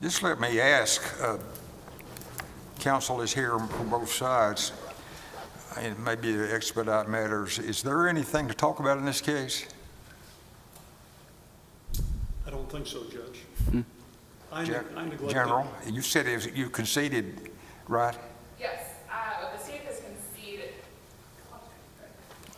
Just let me ask, counsel is here from both sides, and maybe to expedite matters. Is there anything to talk about in this case? I don't think so, Judge. I neglect General, you said you conceded, right? Yes, the state has conceded.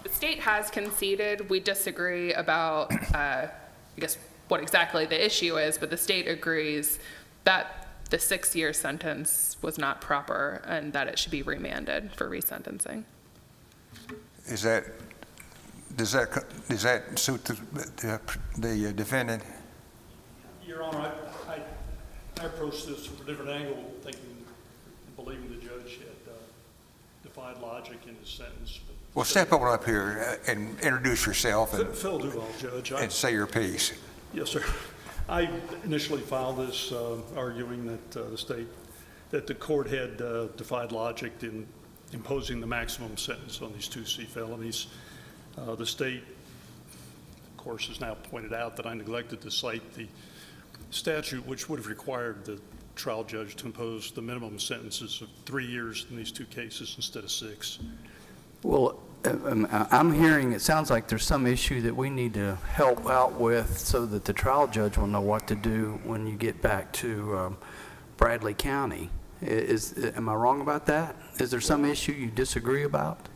The state has conceded. We disagree about, I guess, what exactly the issue is, but the state agrees that the 6-year sentence was not proper and that it should be remanded for resentencing. Does that suit the defendant? Your Honor, I approached this from a different angle, thinking and believing the judge had defied logic in his sentence. Well, step on up here and introduce yourself Phil Duval, Judge. and say your piece. Yes, sir. I initially filed this arguing that the court had defied logic in imposing the maximum sentence on these 2 C felonies. The state, of course, has now pointed out that I neglected to cite the statute which would have required the trial judge to impose the minimum sentences of 3 years in these 2 cases instead of 6. Well, I'm hearing it sounds like there's some issue that we need to help out with so that the trial judge will know what to do when you get back to Bradley County. Am I wrong about that? Is there some issue you disagree about?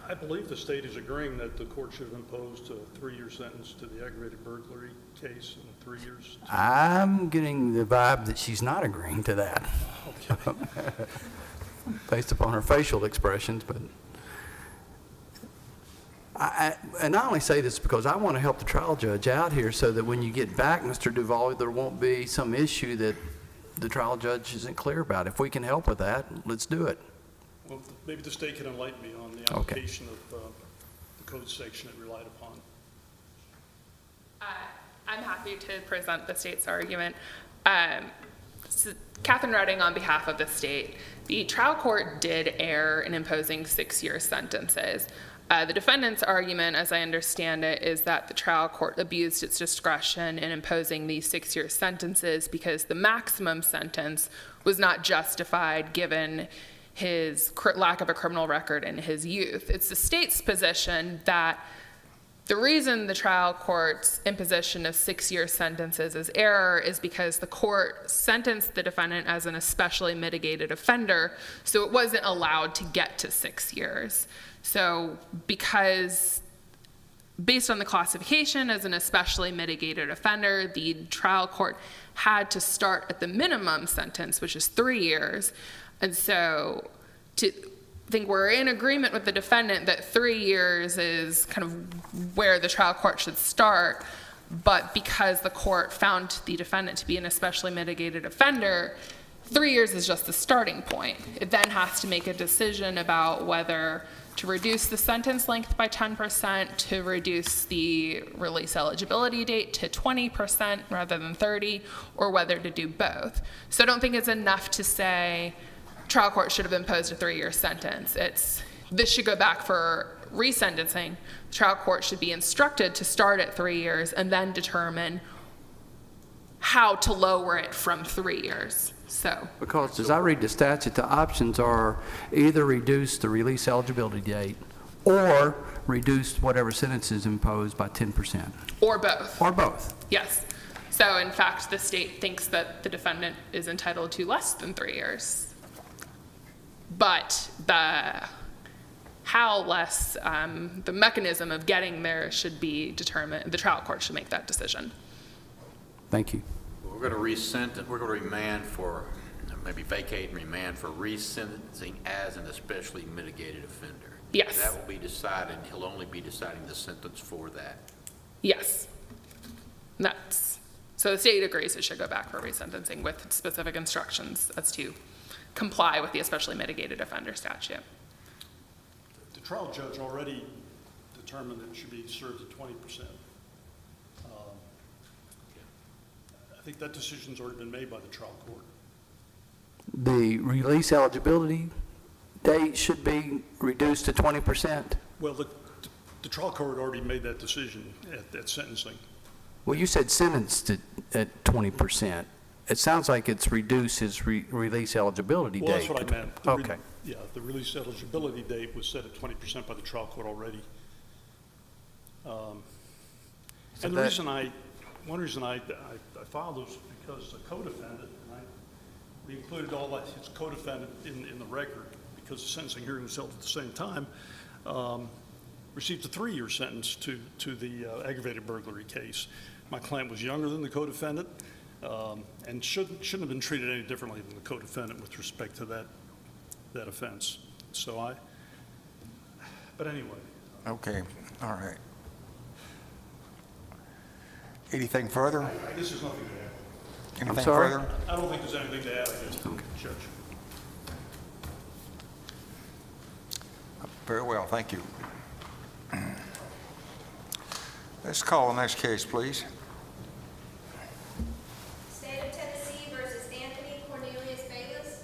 I believe the state is agreeing that the court should have imposed a 3-year sentence to the aggravated burglary case and 3 years. I'm getting the vibe that she's not agreeing to that. Okay. Based upon her facial expressions, but and I only say this because I want to help the trial judge out here so that when you get back, Mr. Duval, there won't be some issue that the trial judge isn't clear about. If we can help with that, let's do it. Well, maybe the state can enlighten me on the application of the code section it relied upon. I'm happy to present the state's argument. Catherine Redding on behalf of the state. The trial court did err in imposing 6-year sentences. The defendant's argument, as I understand it, is that the trial court abused its discretion in imposing these 6-year sentences because the maximum sentence was not justified given his lack of a criminal record in his youth. It's the state's position that the reason the trial court's imposition of 6-year sentences is error is because the court sentenced the defendant as an especially mitigated offender, so it wasn't allowed to get to 6 years. So because based on the classification as an especially mitigated offender, the trial court had to start at the minimum sentence, which is 3 years. And so I think we're in agreement with the defendant that 3 years is kind of where the trial court should start. But because the court found the defendant to be an especially mitigated offender, 3 years is just the starting point. It then has to make a decision about whether to reduce the sentence length by 10%, to reduce the release eligibility date to 20% rather than 30, or whether to do both. So I don't think it's enough to say trial court should have imposed a 3-year sentence. This should go back for resentencing. The trial court should be instructed to start at 3 years and then determine how to lower it from 3 years. Because as I read the statute, the options are either reduce the release eligibility date or reduce whatever sentence is imposed by 10%. Or both. Or both. Yes. So in fact, the state thinks that the defendant is entitled to less than 3 years. But how less, the mechanism of getting there should be determined. The trial court should make that decision. Thank you. We're going to remand for, maybe vacate and remand for resentencing as an especially mitigated offender. Yes. That will be decided, he'll only be deciding the sentence for that. Yes. So the state agrees it should go back for resentencing with specific instructions as to comply with the especially mitigated offender statute. The trial judge already determined that it should be served at 20%. I think that decision's already been made by the trial court. The release eligibility date should be reduced to 20%? Well, the trial court already made that decision at sentencing. Well, you said sentenced at 20%. it sounds like it's reduced his release eligibility date. Well, that's what I meant. Okay. Yeah, the release eligibility date was set at 20% by the trial court already. So And that- one reason I filed was because the co-defendant, we included all that, his co-defendant in the record, because the sentencing hearing was held at the same time, received a 3-year sentence to the aggravated burglary case. My client was younger than the co-defendant, and shouldn't have been treated any differently than the co-defendant with respect to that offense. So but anyway. Okay, all right. Anything further? This is nothing to add. Anything sorry? further? I don't think there's anything to add, I guess, Judge. Very well, thank you. Let's call the next case, please. State of Tennessee versus Anthony Cornelius Bayless.